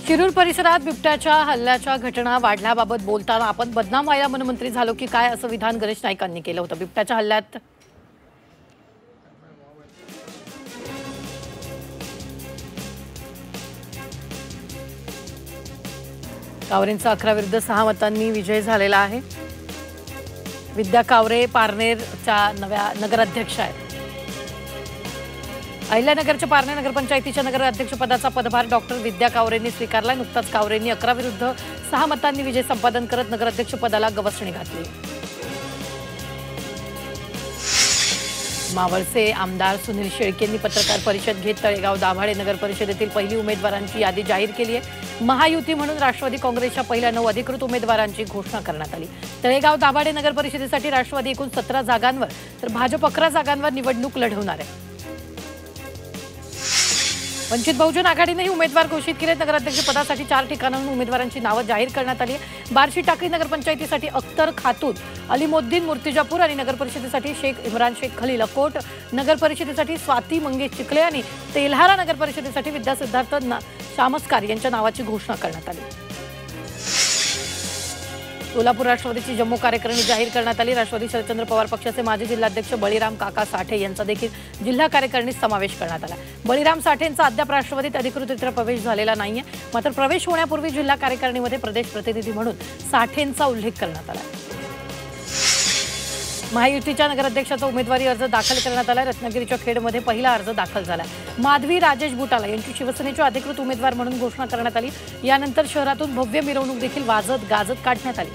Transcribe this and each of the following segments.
शिरूर परिसरात बिबट्याच्या हल्ल्याच्या घटना वाढल्याबाबत बोलताना आपण बदनाम व्हायला मनमंत्री झालो की काय असं विधान गणेश नाईकांनी केलं होतं। बिबट्याच्या हल्ल्यात कावरेंचा 11 विरुद्ध 6 मतांनी विजय झालेला आहे। विद्या कावरे पारनेरच्या नव्या नगराध्यक्ष आहेत। अहिल्यानगरच्या पारनेर नगरपंचायतीच्या नगराध्यक्षपदाचा पदभार डॉक्टर विद्या कावरेंनी स्वीकारला। नुकताच कावरेंनी 11 विरुद्ध 6 मतांनी विजय संपादन करत नगराध्यक्षपदाला गवसणी घातली। मावळचे आमदार सुनील शेळकेंनी पत्रकार परिषद घेत तळेगाव दाभाडे नगर परिषदेतील पहिली उमेदवारांची यादी जाहीर केली आहे। महायुती म्हणून राष्ट्रवादी काँग्रेसच्या पहिल्या 9 अधिकृत उमेदवारांची घोषणा करण्यात आली। तळेगाव दाभाडे नगर परिषदेसाठी राष्ट्रवादी एकूण 17 जागांवर तर भाजप 11 जागांवर निवडणूक लढवणार आहे। वंचित बहुजन आघाडीनेही उमेदवार घोषित केले। नगराध्यक्ष पदासाठी 4 ठिकाणांहून उमेदवारांची नावे जाहीर करण्यात आली आहे। बार्शी टाकळी नगरपंचायतीसाठी अख्तर खातून, अलीमुद्दीन मूर्तिजापूर आणि नगर परिषदेसाठी शेख इम्रान शेख खलील अकोट, नगर परिषदेसाठी स्वाती मंगेश चिखले आणि तेल्हारा नगर परिषदेसाठी विद्या सिद्धार्थ शामस्कार यांच्या नावाची घोषणा करण्यात आली। सोलापूर राष्ट्रवादीची जम्मू कार्यकारिणी जाहीर करण्यात आली। राष्ट्रवादी शरदचंद्र पवार पक्षाचे माजी जिल्हाध्यक्ष बळीराम काका साठे यांचा देखील जिल्हा कार्यकारिणीत समावेश करण्यात आला। बळीराम साठेंचा अद्याप राष्ट्रवादीत अधिकृतरित्या प्रवेश झालेला नाहीये, मात्र प्रवेश होण्यापूर्वी जिल्हा कार्यकारिणीमध्ये प्रदेश प्रतिनिधी म्हणून साठेंचा उल्लेख करण्यात आला। महायुतीच्या नगराध्यक्षाचा उमेदवारी अर्ज दाखल करण्यात आला। रत्नागिरीच्या खेडमध्ये पहिला अर्ज दाखल झाला। माधवी राजेश बुटाला यांची शिवसेनेचे अधिकृत उमेदवार म्हणून घोषणा करण्यात आली। यानंतर शहरातून भव्य मिरवणूक देखील वाजत गाजत काढण्यात आली।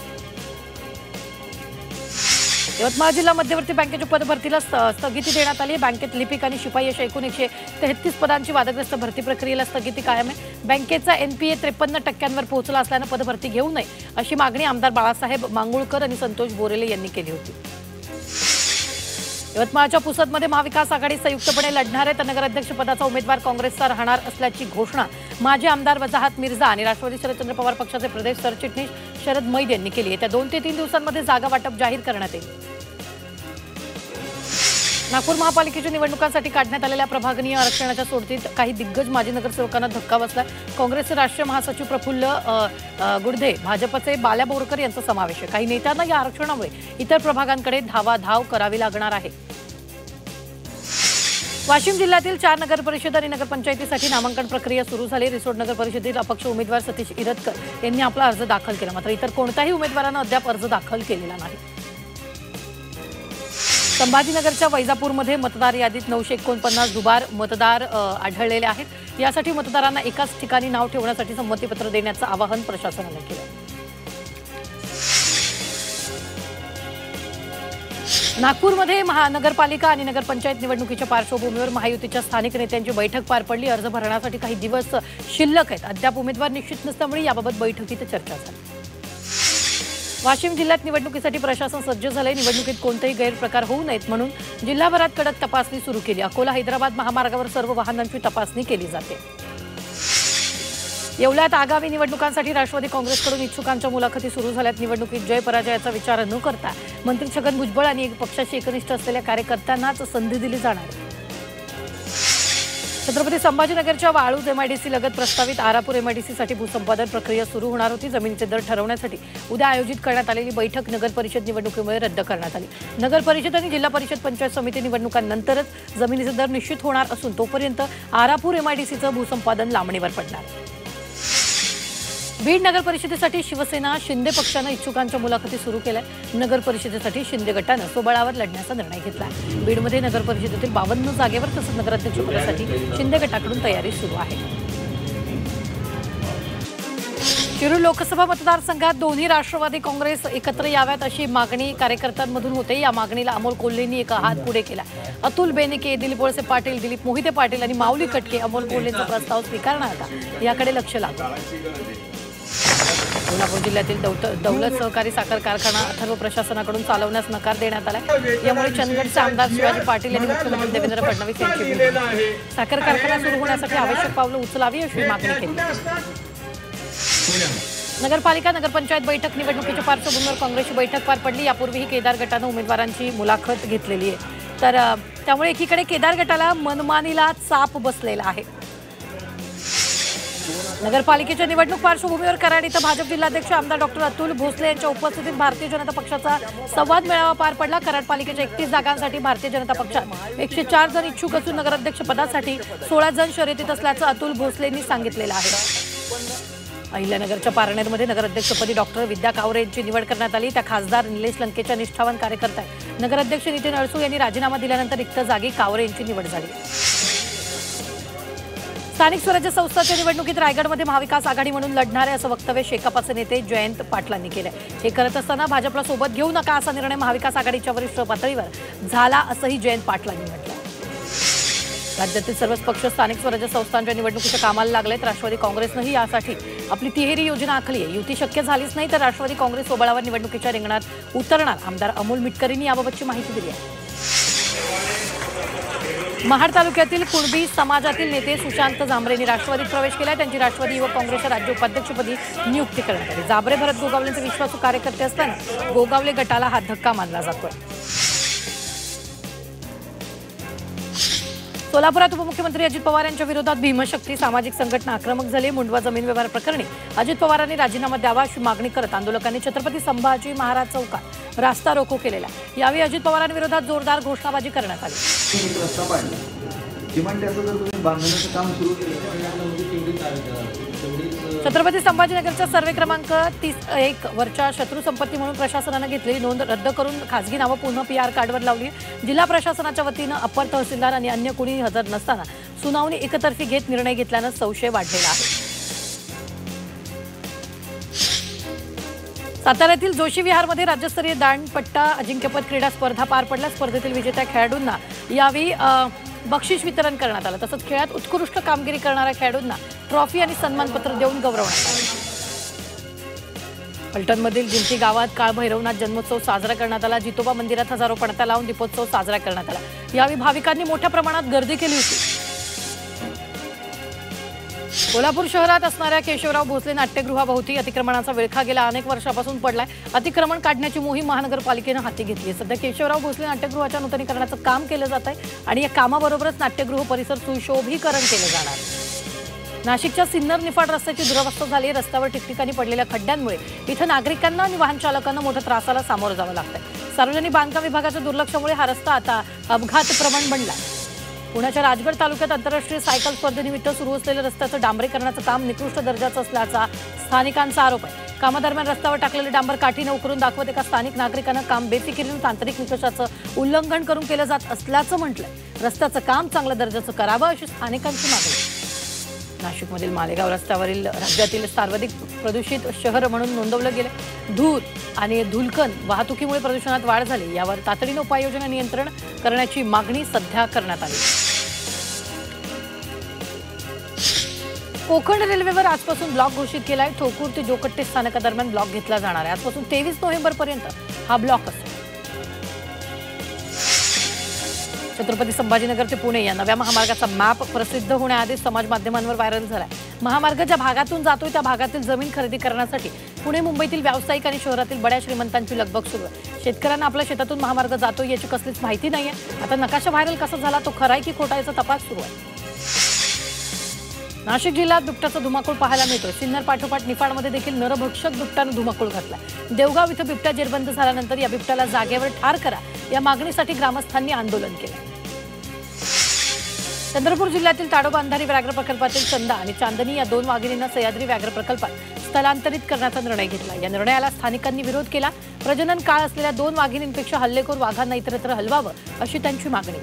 यवतमाळ जिल्हा मध्यवर्ती बँकेच्या पदभरतीला स्थगिती देण्यात आली। बँकेत लिपिक आणि शिपाई अशा एकूण 133 पदांची वादग्रस्त भरती प्रक्रियेला स्थगिती कायम आहे। बँकेचा एनपीए 53% पोहोचला असल्याने पदभरती घेऊ नये अशी मागणी आमदार बाळासाहेब मांगुळकर आणि संतोष बोरेले यांनी केली होती। यवतमाळच्या पुसदमध्ये महाविकास आघाडी संयुक्तपणे लढणार आहे। तर नगराध्यक्ष पदाचा उमेदवार काँग्रेसचा राहणार असल्याची घोषणा माजी आमदार वजाहत मिर्झा आणि राष्ट्रवादी शरदचंद्र पवार पक्षाचे प्रदेश सरचिटणीस शरद मैद यांनी केली आहे। त्या 2 ते 3 दिवसांमध्ये जागा वाटप जाहीर करण्यात येईल। नागपूर महापालिकेच्या निवडणुकांसाठी काढण्यात आलेल्या प्रभागनीय आरक्षणाच्या सोडतीत काही दिग्गज माजी नगरसेवकांना धक्का बसला। काँग्रेसचे राष्ट्रीय महासचिव प्रफुल्ल गुडधे, भाजपचे बाल्या बोरकर यांचा समावेश आहे। काही नेत्यांना या आरक्षणामुळे इतर प्रभागांकडे धावाधाव करावी लागणार आहे। वाशिम जिल्ह्यातील 4 नगर परिषद आणि नगरपंचायतीसाठी नामांकन प्रक्रिया सुरू झाली। रिसोड नगर परिषदेतील अपक्ष उमेदवार सतीश इरतकर यांनी आपला अर्ज दाखल केला, मात्र इतर कोणत्याही उमेदवारानं अद्याप अर्ज दाखल केलेला नाही। संभाजीनगरच्या वैजापूरमध्ये मतदार यादीत 949 दुबार मतदार आढळलेले आहेत। यासाठी मतदारांना एकाच ठिकाणी नाव ठेवण्यासाठी संमतीपत्र देण्याचं आवाहन प्रशासनाने केलं। नागपूरमध्ये महानगरपालिका आणि नगरपंचायत निवडणुकीच्या पार्श्वभूमीवर महायुतीच्या स्थानिक नेत्यांची बैठक पार पडली। अर्ज भरण्यासाठी काही दिवस शिल्लक आहेत। अद्याप उमेदवार निश्चित नसल्यामुळे याबाबत बैठकीत चर्चा झाली। वाशिम जिल्ह्यात निवडणुकीसाठी प्रशासन सज्ज झाले। निवडणुकीत कोणतेही गैरप्रकार होऊ नयेत म्हणून जिल्हाभरात कडक तपासणी सुरू केली। अकोला हैदराबाद महामार्गावर सर्व वाहनांची तपासणी केली जाते। येवल्यात आगामी निवडणुकांसाठी राष्ट्रवादी काँग्रेसकडून इच्छुकांच्या मुलाखती सुरू झाल्यात। निवडणुकीत जय पराजयाचा विचार न करता मंत्री छगन भुजबळ आणि पक्षाशी एकनिष्ठ असलेल्या कार्यकर्त्यांनाच संधी दिली जाणार। छत्रपती संभाजीनगरच्या वाळूज एमआयडीसी लगत प्रस्तावित आरापूर एमआयडीसीसाठी भूसंपादन प्रक्रिया सुरू होणार होती। जमिनीचे दर ठरवण्यासाठी उद्या आयोजित करण्यात आलेली बैठक नगर परिषद निवडणुकीमुळे रद्द करण्यात आली। नगर परिषद आणि जिल्हा परिषद पंचायत समिती निवडणुकांनंतरच जमिनीचे दर निश्चित होणार असून तोपर्यंत आरापूर एमआयडीसीचं भूसंपादन लांबणीवर पडणार। बीड नगर परिषदेसाठी शिवसेना शिंदे पक्षानं इच्छुकांच्या मुलाखती सुरू केल्या। नगर परिषदेसाठी शिंदे गटानं स्वबळावर लढण्याचा निर्णय घेतला। बीडमध्ये नगर परिषदेतील 52 जागेवर तसंच नगराध्यक्षपदासाठी शिंदे गटाकडून तयारी सुरू आहे। शिरूर लोकसभा मतदारसंघात दोन्ही राष्ट्रवादी काँग्रेस एकत्र याव्यात अशी मागणी कार्यकर्त्यांमधून होते। या मागणीला अमोल कोल्हेंनी एक हात पुढे केला। अतुल बेनके, दिलीप वळसे पाटील, दिलीप मोहिते पाटील आणि माऊली कटके अमोल कोल्हेंचा प्रस्ताव स्वीकारणार का याकडे लक्ष लागलं। कोल्हापूर जिल्ह्यातील दौलत सहकारी साखर कारखाना अथर्व प्रशासनाकडून चालवण्यास नकार देण्यात आला। यामुळे चंदगडचे आमदार शिवाजी पाटील यांनी मुख्यमंत्री देवेंद्र फडणवीस यांची साखर कारखाना सुरू होण्यासाठी आवश्यक पावलं उचलावी अशी मागणी केली। नगरपालिका नगरपंचायत बैठक निवडणुकीच्या पार्श्वभूमीवर काँग्रेसची बैठक पार पडली। यापूर्वीही केदार गटानं उमेदवारांची मुलाखत घेतलेली आहे। तर त्यामुळे एकीकडे केदार गटाला मनमानीला चाप बसलेला आहे। नगरपालिकेच्या निवडणूक पार्श्वभूमीवर कराड इथं भाजप जिल्हाध्यक्ष आमदार डॉक्टर अतुल भोसले यांच्या उपस्थितीत भारतीय जनता पक्षाचा संवाद मेळावा पार पडला। कराड पालिकेच्या 31 जागांसाठी भारतीय जनता पक्षात 104 जण इच्छुक असून नगराध्यक्ष पदासाठी 16 जण शर्यतीत असल्याचं अतुल भोसले यांनी सांगितलेलं आहे। अहिल्यानगरच्या पारनेरमध्ये नगराध्यक्षपदी डॉक्टर विद्या कावरे यांची निवड करण्यात आली। त्या खासदार निलेश लंकेच्या निष्ठावान कार्यकर्ता आहेत। नगराध्यक्ष नितीन अळसू यांनी राजीनामा दिल्यानंतर रिक्त जागी कावरे यांची निवड झाली। स्थानिक स्वराज्य संस्थांच्या निवडणुकीत रायगडमध्ये महाविकास आघाडी म्हणून लढणार आहे असं वक्तव्य शेकापचे नेते जयंत पाटलांनी केलं। हे करत असताना भाजपला सोबत घेऊ नका असा निर्णय महाविकास आघाडीच्या वरिष्ठ पातळीवर झाला असंही जयंत पाटलांनी म्हटलं। राज्यातील सर्वच पक्ष स्थानिक स्वराज्य संस्थांच्या निवडणुकीच्या कामाला लागलेत। राष्ट्रवादी काँग्रेसनंही यासाठी आपली तिहेरी योजना आखली आहे। युती शक्य झालीच नाही तर राष्ट्रवादी काँग्रेस सोबळावर निवडणुकीच्या रिंगणात उतरणार। आमदार अमोल मिटकरींनी याबाबतची माहिती दिली आहे। महाड तालुक्यातील कुणबी समाजातील नेते सुशांत जांभरेंनी राष्ट्रवादीत प्रवेश केला। त्यांची राष्ट्रवादी युवक काँग्रेसच्या राज्य उपाध्यक्षपदी नियुक्ती करण्यात आली। जांभरे भरत गोगावलेंचे विश्वासू कार्यकर्ते असताना गोगावले गटाला हा धक्का मानला जातोय। सोलापुरात उपमुख्यमंत्री अजित पवार यांच्या विरोधात भीमशक्ती सामाजिक संघटना आक्रमक झाली। मुंडवा जमीन व्यवहार प्रकरणी अजित पवारांनी राजीनामा द्यावा अशी मागणी करत आंदोलकांनी छत्रपती संभाजी महाराज चौकात रास्ता रोको केलेला। यावेळी अजित पवारांविरोधात जोरदार घोषणाबाजी करण्यात आली। छत्रपती संभाजीनगरच्या सर्वे क्रमांक 31 वरच्या शत्रू संपत्ती म्हणून प्रशासनाने घेतलेली नोंद रद्द करून खासगी नावं पुन्हा PR कार्डवर लावली। जिल्हा प्रशासनाच्या वतीनं अप्पर तहसीलदार आणि अन्य कोणी हजर नसताना सुनावणी एकतर्फी घेत निर्णय घेतल्यानं संशय वाढलेला आहे। साताऱ्यातील जोशी विहारमध्ये राज्यस्तरीय दांडपट्टा अजिंक्यपद क्रीडा स्पर्धा पार पडल्या। स्पर्धेतील विजेत्या खेळाडूंना यावेळी बक्षीस वितरण करण्यात आलं। तसंच खेळात उत्कृष्ट कामगिरी करणाऱ्या खेळाडूंना ट्रॉफी आणि सन्मानपत्र देऊन गौरवण्यात आलं। फलटणमधील जिंती गावात काळ भैरवनाथ जन्मोत्सव साजरा करण्यात आला। जितोबा मंदिरात हजारो पणत्या लावून दीपोत्सव साजरा करण्यात आला। यावेळी भाविकांनी मोठ्या प्रमाणात गर्दी केली होती। कोल्हापूर शहरात असणाऱ्या केशवराव भोसले नाट्यगृहाभोवती अतिक्रमणाचा विळखा गेल्या अनेक वर्षापासून पडलाय। अतिक्रमण काढण्याची मोहीम महानगरपालिकेनं हाती घेतली आहे। सध्या केशवराव भोसले नाट्यगृहाच्या नूतनीकरणाचं काम केलं जात आहे आणि या कामाबरोबरच नाट्यगृह परिसर सुशोभीकरण केलं जाणार। नाशिकच्या सिन्नर निफाड रस्त्याची दुरवस्था झाली। रस्त्यावर ठिकठिकाणी पडलेल्या खड्ड्यांमुळे इथं नागरिकांना आणि वाहन चालकांना मोठ्या त्रासाला सामोरं जावं लागतंय। सार्वजनिक बांधकाम विभागाच्या दुर्लक्षामुळे हा रस्ता आता अपघात प्रवण बनला। पुण्याच्या राजगड तालुक्यात आंतरराष्ट्रीय सायकल स्पर्धेनिमित्त सुरू असलेल्या रस्त्याचं डांबरीकरणाचं काम निकृष्ट दर्जाचं असल्याचा स्थानिकांचा आरोप आहे। कामादरम्यान रस्त्यावर टाकलेले डांबर काठीने उकरून दाखवत एका स्थानिक नागरिकांना काम बेफिकिरीने तांत्रिक निकषाचं उल्लंघन करून केलं जात असल्याचं म्हटलंय। रस्त्याचं काम चांगल्या दर्जाचं करावं अशी स्थानिकांची मागणी। नाशिकमधील मालेगाव रस्त्यावरील राज्यातील सर्वाधिक प्रदूषित शहर म्हणून नोंदवलं गेलं। धूळ आणि धुलकण वाहतुकीमुळे प्रदूषणात वाढ झाली। यावर तातडीने उपाययोजना नियंत्रण करण्याची मागणी सध्या करण्यात आली। कोकण रेल्वेवर आजपासून ब्लॉक घोषित केलाय। ठोकूर ते जोकट्टे स्थानकादरम्यान ब्लॉक घेतला जाणार आहे। आजपासून 23 नोव्हेंबरपर्यंत हा ब्लॉक असेल। छत्रपती संभाजीनगर ते पुणे या नव्या महामार्गाचा मॅप प्रसिद्ध होण्याआधीच समाज माध्यमांवर व्हायरल झालाय। महामार्ग ज्या भागातून जातोय त्या भागातील जमीन खरेदी करण्यासाठी पुणे मुंबईतील व्यावसायिक आणि शहरातील बड्या श्रीमंतांची लगबग सुरू आहे। शेतकऱ्यांना आपल्या शेतातून महामार्ग जातोय याची कसलीच माहिती नाहीये। आता नकाशा व्हायरल कसा झाला, तो खरा आहे की खोटा याचा तपास सुरू आहे। नाशिक जिल्ह्यात बिबट्याचा धुमाकूळ पाहायला मिळतोय। सिन्नर पाठोपाठ निफाडमध्ये देखील नरभक्षक बिबट्यानं धुमाकूळ घातला। देवगाव इथं बिबट्या जेरबंद झाल्यानंतर या बिबट्याला जागेवर ठार करा या मागणीसाठी ग्रामस्थांनी आंदोलन केलं। चंद्रपूर जिल्ह्यातील ताडोबा अंधारी व्याघ्र प्रकल्पातील चंदा आणि चांदणी या 2 वाघिणींना सह्याद्री व्याघ्र प्रकल्पात स्थलांतरित करण्याचा निर्णय घेतला। या निर्णयाला स्थानिकांनी विरोध केला। प्रजनन काळ असलेल्या 2 वाघिणींपेक्षा हल्लेखोर वाघांना इतरत्र हलवावं अशी त्यांची मागणी।